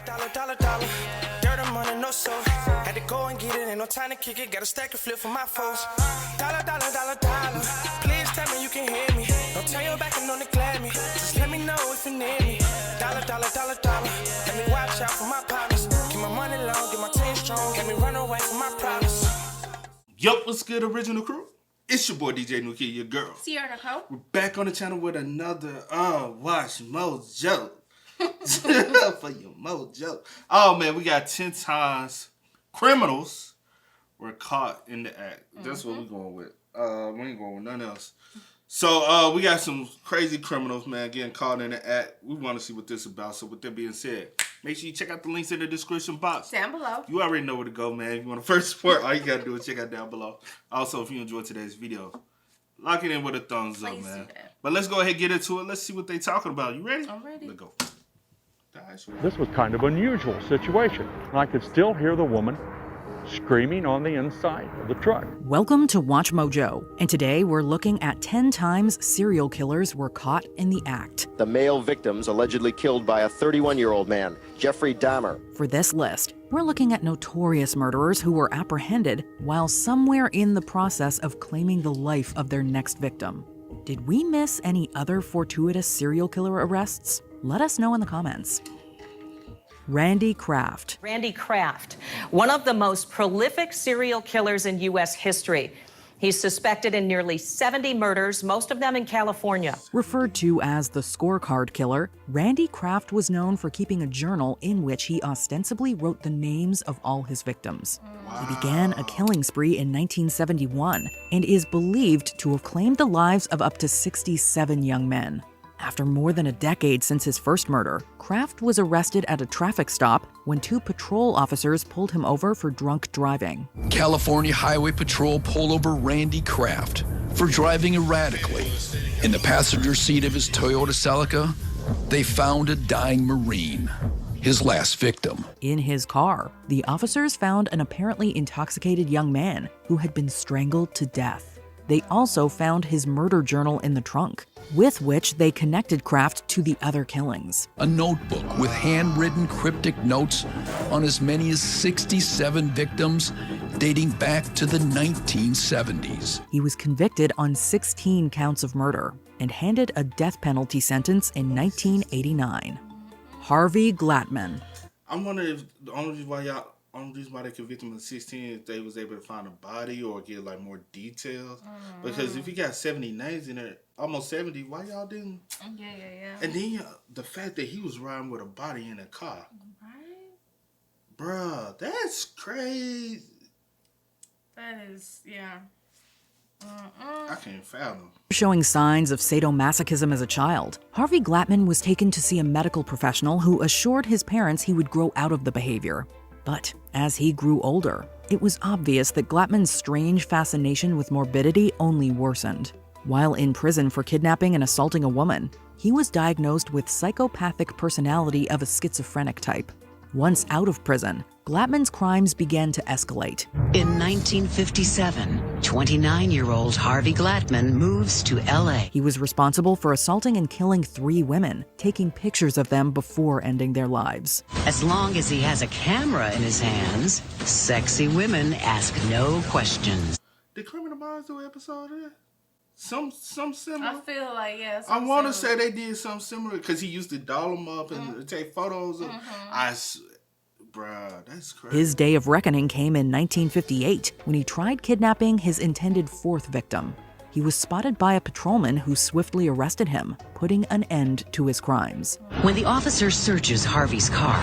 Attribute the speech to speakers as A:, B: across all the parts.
A: dollar. Dirt and money, no soul. Had to go and get it, ain't no time to kick it. Got a stack of flip for my foes. Dollar. Please tell me you can hear me. Don't turn your back and don't neglect me. Just let me know if you need me. Dollar. Let me watch out for my partners. Keep my money long, get my team strong. Let me run away from my problems.
B: Yo, what's good, original crew? It's your boy DJ Nuki, your girl.
C: Sierra Nicole.
B: We're back on the channel with another Watch Mojo. For your mojo. Oh man, we got 10 times criminals were caught in the act. That's what we're going with. We ain't going with nothing else. So we got some crazy criminals, man, getting caught in the act. We want to see what this is about. So with that being said, make sure you check out the links in the description box.
C: Down below.
B: You already know where to go, man. If you want to first support, all you got to do is check out down below. Also, if you enjoyed today's video, lock it in with a thumbs up, man. But let's go ahead and get into it. Let's see what they talking about. You ready?
C: I'm ready.
B: Let's go.
D: This was kind of an unusual situation. I could still hear the woman screaming on the inside of the truck.
E: Welcome to Watch Mojo, and today we're looking at 10 times serial killers were caught in the act.
F: The male victims allegedly killed by a 31-year-old man, Jeffrey Dahmer.
E: For this list, we're looking at notorious murderers who were apprehended while somewhere in the process of claiming the life of their next victim. Did we miss any other fortuitous serial killer arrests? Let us know in the comments. Randy Kraft.
G: Randy Kraft, one of the most prolific serial killers in U.S. history. He's suspected in nearly 70 murders, most of them in California.
E: Referred to as the scorecard killer, Randy Kraft was known for keeping a journal in which he ostensibly wrote the names of all his victims. Wow. He began a killing spree in 1971 and is believed to have claimed the lives of up to 67 young men. After more than a decade since his first murder, Kraft was arrested at a traffic stop when 2 patrol officers pulled him over for drunk driving.
H: California Highway Patrol pulled over Randy Kraft for driving erratically. In the passenger seat of his Toyota Celica, they found a dying Marine, his last victim.
E: In his car, the officers found an apparently intoxicated young man who had been strangled to death. They also found his murder journal in the trunk, with which they connected Kraft to the other killings.
H: A notebook with handwritten cryptic notes on as many as 67 victims dating back to the 1970s.
E: He was convicted on 16 counts of murder and handed a death penalty sentence in 1989. Harvey Glatman.
B: I'm wondering if the only reason why they convicted him in 16 is they was able to find a body or get like more details. Because if you got 70 names in there, almost 70, why y'all didn't?
C: Yeah.
B: And then the fact that he was riding with a body in a car.
C: Right?
B: Bruh, that's crazy.
C: That is, yeah.
B: I can't fathom.
E: Showing signs of sadomasochism as a child, Harvey Glatman was taken to see a medical professional who assured his parents he would grow out of the behavior. But as he grew older, it was obvious that Glatman's strange fascination with morbidity only worsened. While in prison for kidnapping and assaulting a woman, he was diagnosed with psychopathic personality of a schizophrenic type. Once out of prison, Glatman's crimes began to escalate.
I: In 1957, 29-year-old Harvey Glatman moves to L.A.
E: He was responsible for assaulting and killing 3 women, taking pictures of them before ending their lives.
I: As long as he has a camera in his hands, sexy women ask no questions.
B: Did Criminal Minds do an episode of that? Some similar?
C: I feel like, yeah.
B: I want to say they did something similar because he used to doll them up and take photos of. Bruh, that's crazy.
E: His day of reckoning came in 1958 when he tried kidnapping his intended 4th victim. He was spotted by a patrolman who swiftly arrested him, putting an end to his crimes.
I: When the officer searches Harvey's car,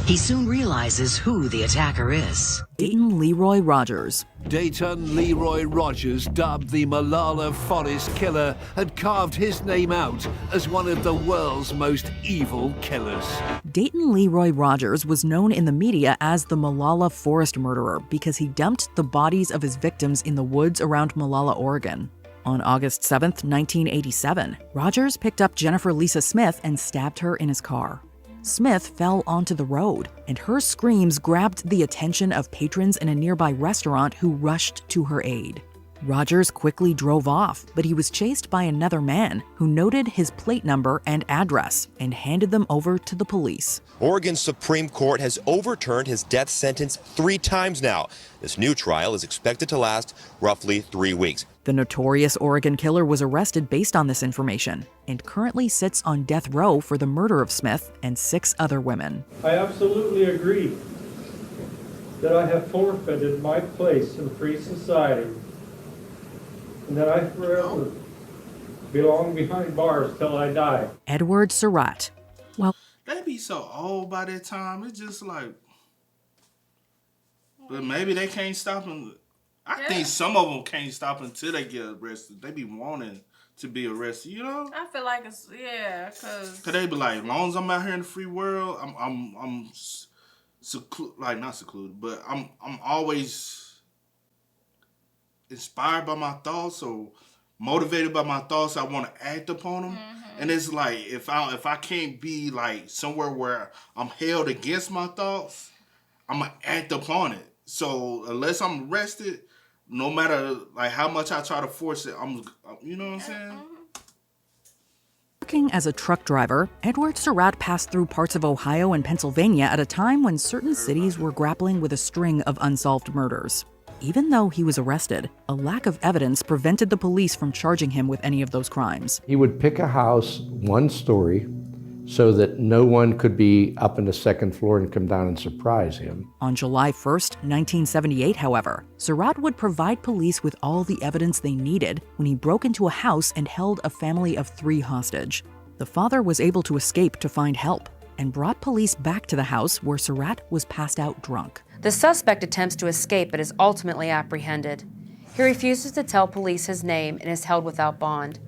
I: he soon realizes who the attacker is.
E: Dayton Leroy Rogers.
J: Dayton Leroy Rogers, dubbed the Malala Forest Killer, had carved his name out as one of the world's most evil killers.
E: Dayton Leroy Rogers was known in the media as the Malala Forest Murderer because he dumped the bodies of his victims in the woods around Malala, Oregon. On August 7, 1987, Rogers picked up Jennifer Lisa Smith and stabbed her in his car. Smith fell onto the road, and her screams grabbed the attention of patrons in a nearby restaurant who rushed to her aid. Rogers quickly drove off, but he was chased by another man who noted his plate number and address and handed them over to the police.
K: Oregon's Supreme Court has overturned his death sentence 3 times now. This new trial is expected to last roughly 3 weeks.
E: The notorious Oregon killer was arrested based on this information and currently sits on death row for the murder of Smith and 6 other women.
L: I absolutely agree that I have forfeited my place in free society and that I forever belong behind bars till I die.
E: Edward Surratt. Well,
B: they be so old by that time. It's just like, but maybe they can't stop them. I think some of them can't stop until they get arrested. They be wanting to be arrested, you know?
C: I feel like it's, yeah, cause
B: they be like, as long as I'm out here in the free world, I'm not secluded, but I'm always inspired by my thoughts or motivated by my thoughts. I want to act upon them. And it's like, if I can't be like somewhere where I'm held against my thoughts, I'm going to act upon it. So unless I'm arrested, no matter like how much I try to force it, you know what I'm saying?
E: Working as a truck driver, Edward Surratt passed through parts of Ohio and Pennsylvania at a time when certain cities were grappling with a string of unsolved murders. Even though he was arrested, a lack of evidence prevented the police from charging him with any of those crimes.
M: He would pick a house, 1 story, so that no one could be up in the 2nd floor and come down and surprise him.
E: On July 1st, 1978, however, Surratt would provide police with all the evidence they needed when he broke into a house and held a family of 3 hostage. The father was able to escape to find help and brought police back to the house where Surratt was passed out drunk.
N: The suspect attempts to escape but is ultimately apprehended. He refuses to tell police his name and is held without bond.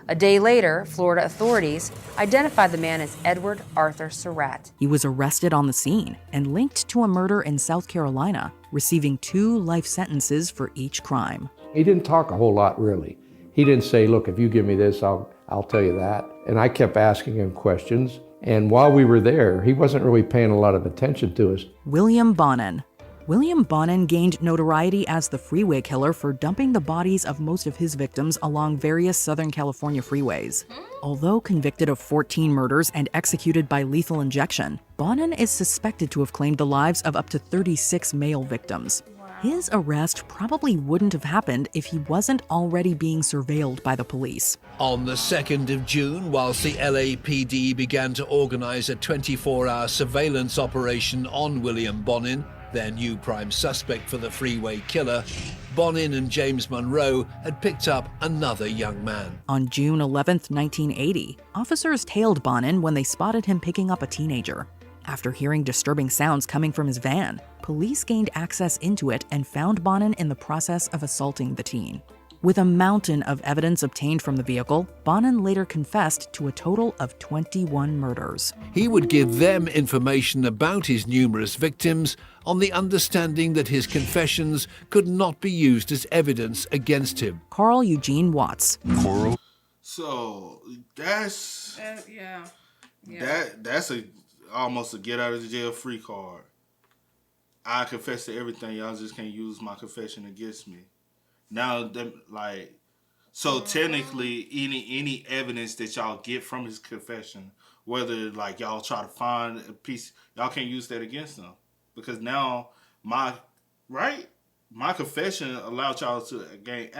N: A day later, Florida authorities identified the man as Edward Arthur Surratt.
E: He was arrested on the scene and linked to a murder in South Carolina, receiving 2 life sentences for each crime.
M: He didn't talk a whole lot, really. He didn't say, look, if you give me this, I'll tell you that. And I kept asking him questions. And while we were there, he wasn't really paying a lot of attention to us.
E: William Bonin. William Bonin gained notoriety as the freeway killer for dumping the bodies of most of his victims along various Southern California freeways. Although convicted of 14 murders and executed by lethal injection, Bonin is suspected to have claimed the lives of up to 36 male victims. His arrest probably wouldn't have happened if he wasn't already being surveilled by the police.
J: On the 2nd of June, whilst the LAPD began to organize a 24-hour surveillance operation on William Bonin, their new prime suspect for the freeway killer, Bonin and James Monroe had picked up another young man.
E: On June 11, 1980, officers tailed Bonin when they spotted him picking up a teenager. After hearing disturbing sounds coming from his van, police gained access into it and found Bonin in the process of assaulting the teen. With a mountain of evidence obtained from the vehicle, Bonin later confessed to a total of 21 murders.
J: He would give them information about his numerous victims on the understanding that his confessions could not be used as evidence against him.
E: Carl Eugene Watts.
B: So that's that's almost a get out of the jail free card. I confess to everything. Y'all just can't use my confession against me. Now, so technically, any evidence that y'all get from his confession, whether like y'all try to find a piece, y'all can't use that against him, because now my confession allowed y'all to gain.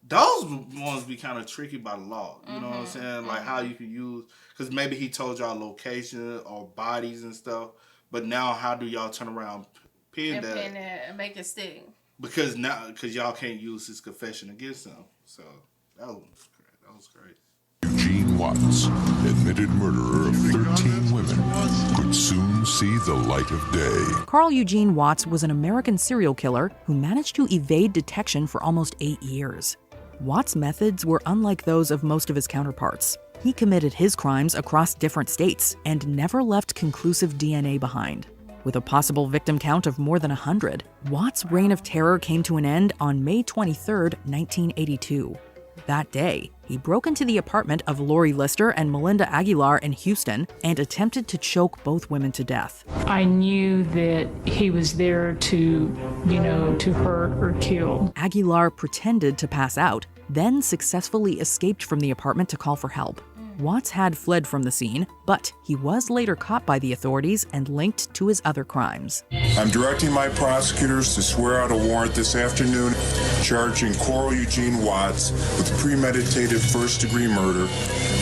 B: Those ones be kind of tricky by the law, you know what I'm saying? Like how you can use, because maybe he told y'all location or bodies and stuff, but now how do y'all turn around, pin that
C: and make it stick?
B: Because y'all can't use his confession against him. So that was great.
O: Eugene Watts, admitted murderer of 13 women, could soon see the light of day.
E: Carl Eugene Watts was an American serial killer who managed to evade detection for almost 8 years. Watts' methods were unlike those of most of his counterparts. He committed his crimes across different states and never left conclusive DNA behind. With a possible victim count of more than 100, Watts' reign of terror came to an end on May 23, 1982. That day, he broke into the apartment of Lori Lister and Melinda Aguilar in Houston and attempted to choke both women to death.
P: I knew that he was there to hurt or kill.
E: Aguilar pretended to pass out, then successfully escaped from the apartment to call for help. Watts had fled from the scene, but he was later caught by the authorities and linked to his other crimes.
O: I'm directing my prosecutors to swear out a warrant this afternoon charging Coral Eugene Watts with premeditated first-degree murder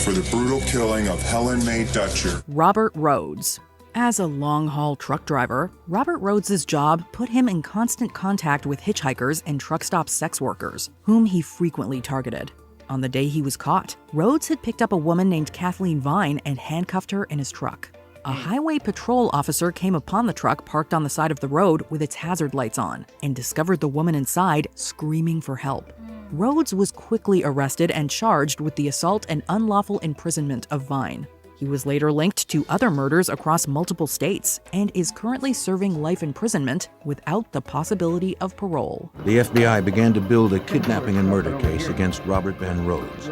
O: for the brutal killing of Helen Mae Dutcher.
E: Robert Rhodes. As a long-haul truck driver, Robert Rhodes' job put him in constant contact with hitchhikers and truck stop sex workers, whom he frequently targeted. On the day he was caught, Rhodes had picked up a woman named Kathleen Vine and handcuffed her in his truck. A highway patrol officer came upon the truck parked on the side of the road with its hazard lights on and discovered the woman inside screaming for help. Rhodes was quickly arrested and charged with the assault and unlawful imprisonment of Vine. He was later linked to other murders across multiple states and is currently serving life imprisonment without the possibility of parole.
Q: The FBI began to build a kidnapping and murder case against Robert Van Rhodes.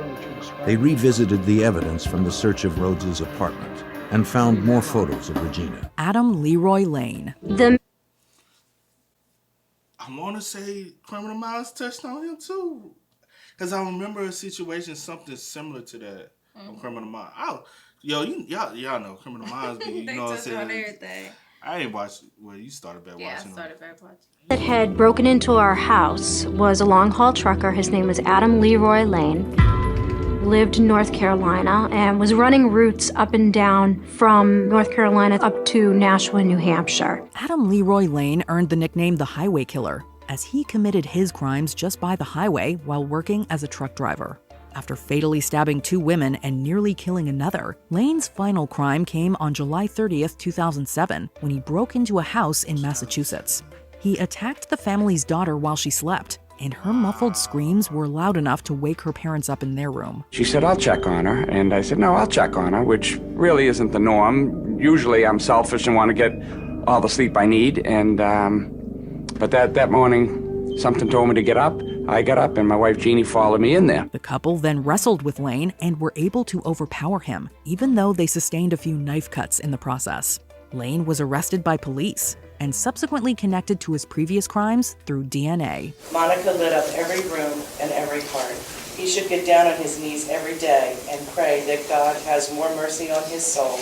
Q: They revisited the evidence from the search of Rhodes' apartment and found more photos of Regina.
E: Adam Leroy Lane.
B: I want to say Criminal Minds touched on him too, because I remember a situation something similar to that on Criminal Minds. Y'all know Criminal Minds. You know what I'm saying?
C: On everything.
B: I ain't watched. Well, you started back watching.
C: Yeah, I started back watching.
R: That had broken into our house was a long-haul trucker. His name was Adam Leroy Lane. Lived in North Carolina and was running routes up and down from North Carolina up to Nashua, New Hampshire.
E: Adam Leroy Lane earned the nickname the Highway Killer, as he committed his crimes just by the highway while working as a truck driver. After fatally stabbing 2 women and nearly killing another, Lane's final crime came on July 30th, 2007, when he broke into a house in Massachusetts. He attacked the family's daughter while she slept, and her muffled screams were loud enough to wake her parents up in their room.
S: She said, "I'll check on her." And I said, "No, I'll check on her," which really isn't the norm. Usually I'm selfish and want to get all the sleep I need. But that morning, something told me to get up. I got up and my wife Jeannie followed me in there.
E: The couple then wrestled with Lane and were able to overpower him, even though they sustained a few knife cuts in the process. Lane was arrested by police and subsequently connected to his previous crimes through DNA.
T: Monica lit up every room and every heart. He should get down on his knees every day and pray that God has more mercy on his soul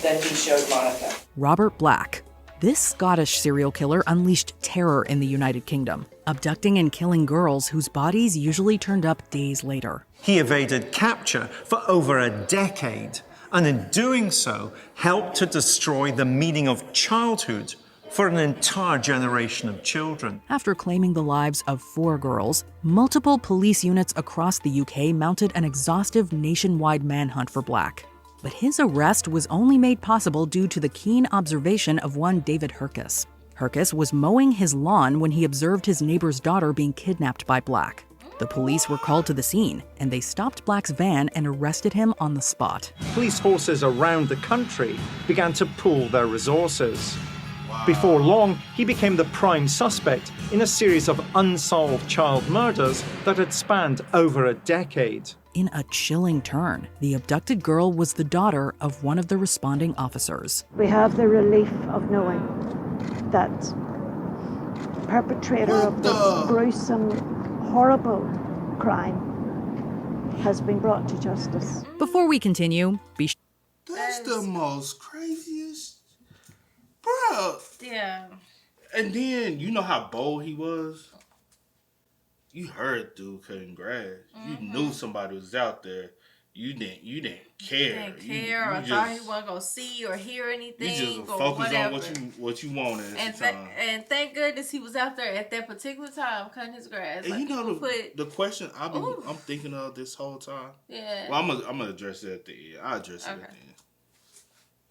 T: than he showed Monica.
E: Robert Black. This Scottish serial killer unleashed terror in the United Kingdom, abducting and killing girls whose bodies usually turned up days later.
U: He evaded capture for over a decade, and in doing so, helped to destroy the meaning of childhood for an entire generation of children.
E: After claiming the lives of 4 girls, multiple police units across the UK mounted an exhaustive nationwide manhunt for Black. But his arrest was only made possible due to the keen observation of one David Herkus. Herkus was mowing his lawn when he observed his neighbor's daughter being kidnapped by Black. The police were called to the scene, and they stopped Black's van and arrested him on the spot.
U: Police forces around the country began to pool their resources. Before long, he became the prime suspect in a series of unsolved child murders that had spanned over a decade.
E: In a chilling turn, the abducted girl was the daughter of one of the responding officers.
V: We have the relief of knowing that the perpetrator of this gruesome, horrible crime has been brought to justice.
E: Before we continue,
B: That's the most craziest. Bro.
C: Yeah.
B: And then, you know how bold he was? You heard dude cutting grass. You knew somebody was out there. You didn't care.
C: You didn't care or thought he wasn't going to see or hear anything.
B: You just
C: or
B: focus
C: whatever.
B: on what you wanted at the time.
C: And thank goodness he was out there at that particular time cutting his grass.
B: And
C: like,
B: you know the question I'm thinking of this whole time?
C: Yeah.
B: Well, I'm gonna address it at the end. I'll address it at the end.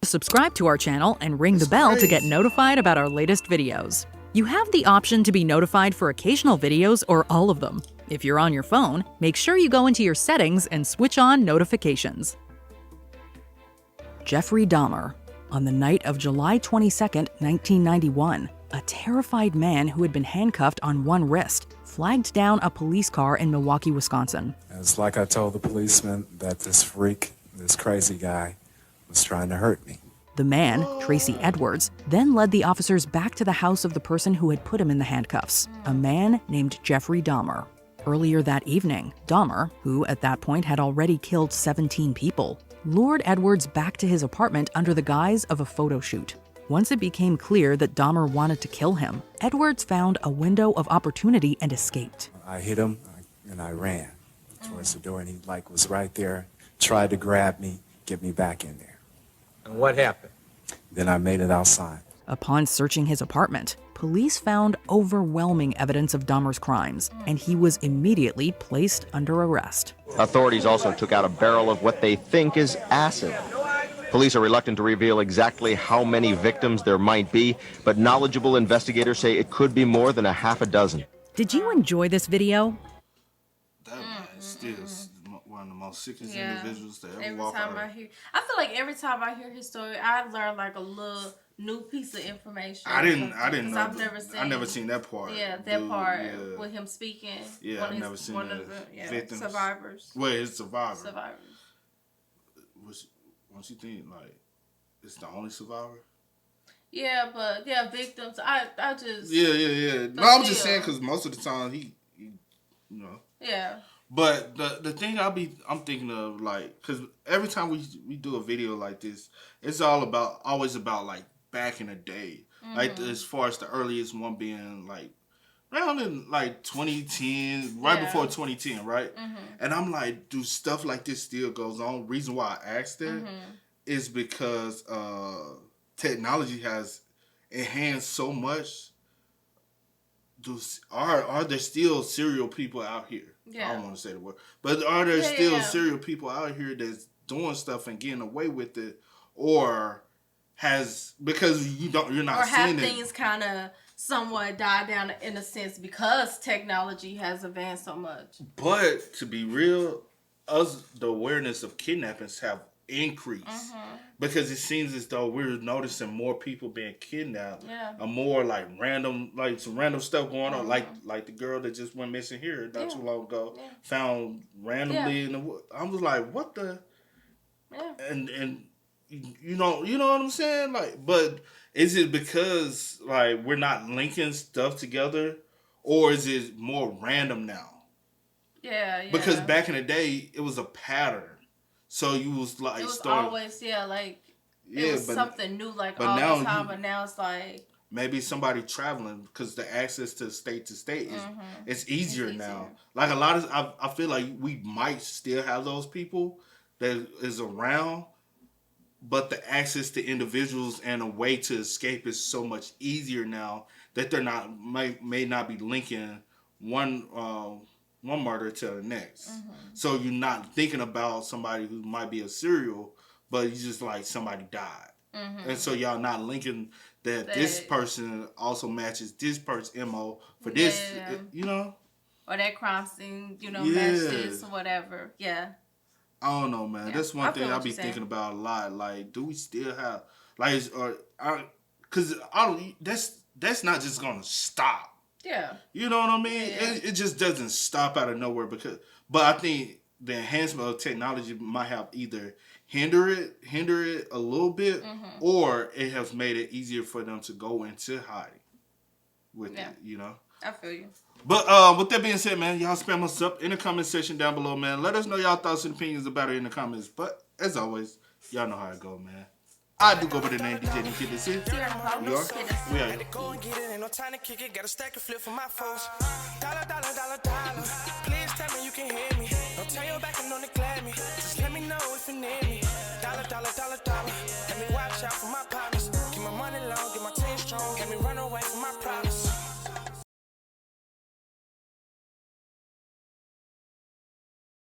E: subscribe to our channel and ring the bell to get notified about our latest videos. You have the option to be notified for occasional videos or all of them. If you're on your phone, make sure you go into your settings and switch on notifications. Jeffrey Dahmer. On the night of July 22, 1991, A terrified man who had been handcuffed on one wrist flagged down a police car in Milwaukee, Wisconsin.
A: It's like I told the policeman that this freak, this crazy guy, was trying to hurt me.
E: The man, Tracy Edwards, then led the officers back to the house of the person who had put him in the handcuffs, a man named Jeffrey Dahmer. Earlier that evening, Dahmer, who at that point had already killed 17 people, lured Edwards back to his apartment under the guise of a photo shoot. Once it became clear that Dahmer wanted to kill him, Edwards found a window of opportunity and escaped.
A: I hit him and I ran towards the door, and he was right there, tried to grab me, get me back in there.
D: And what happened?
A: Then I made it outside.
E: Upon searching his apartment, police found overwhelming evidence of Dahmer's crimes, and he was immediately placed under arrest.
F: Authorities also took out a barrel of what they think is acid. Police are reluctant to reveal exactly how many victims there might be, but knowledgeable investigators say it could be more than a half a dozen.
E: Did you enjoy this video?
B: That man is still one of the most sickest individuals to ever walk
C: around. I feel like every time I hear his story, I learn like a little new piece of information.
B: I didn't know.
C: I've
B: never seen that part.
C: Yeah, that part with him speaking.
B: Yeah, I've never seen
C: one
B: the
C: of the
B: victims.
C: Survivors.
B: Well, it's survivors.
C: Survivors.
B: Once you think like it's the only survivor.
C: Yeah, but victims. I just.
B: Yeah. No, I'm just saying because most of the time he, you know.
C: Yeah.
B: But the thing I'm thinking of, like, because every time we do a video like this, it's always about like back in the day, like as far as the earliest one being like around in like 2010, right before 2010, right? And I'm like, do stuff like this still goes on? Reason why I asked that is because technology has enhanced so much. Are there still serial people out here? I don't want to say the word, but are there still serial people out here that's doing stuff and getting away with it, or because you're not seeing it?
C: Or have things kind of somewhat died down in a sense because technology has advanced so much.
B: But to be real, the awareness of kidnappings have increased because it seems as though we're noticing more people being kidnapped, more like some random stuff going on, like the girl that just went missing here not too long ago, found randomly in the wood. I was like, what the? And you know what I'm saying? Like, but is it because like we're not linking stuff together, or is it more random now?
C: Yeah.
B: Because back in the day, it was a pattern. So you was like,
C: it was always it was something new like all the time, but now it's like
B: maybe somebody traveling because the access to state is it's easier now. Like a lot of I feel like we might still have those people that is around, but the access to individuals and a way to escape is so much easier now that they're not may not be linking one murder to the next. So you're not thinking about somebody who might be a serial, but you just like somebody died. And so y'all not linking that this person also matches this person's MO for this, you know?
C: Or that crime scene, match this or whatever. Yeah.
B: I don't know, man. That's one thing I be thinking about a lot. Like, do we still have, like, because that's not just going to stop.
C: Yeah.
B: You know what I mean? Yeah. It just doesn't stop out of nowhere but I think the enhancement of technology might have either hinder it a little bit, or it has made it easier for them to go into hiding with it, you know?
C: I feel you.
B: But with that being said, man, y'all spam us up in the comment section down below, man. Let us know y'all thoughts and opinions about it in the comments. But as always, y'all know how it go, man. I do go by the name DJ Kid That's It. We are. We are.
W: Go and get it, ain't no time to kick it. Got a stack of flip for my folks. Dollar. Please tell me you can hear me. Don't turn your back and don't neglect me. Just let me know if you need me. Dollar. Let me watch out for my partners. Keep my money low, get my team strong. Let me run away from my problems.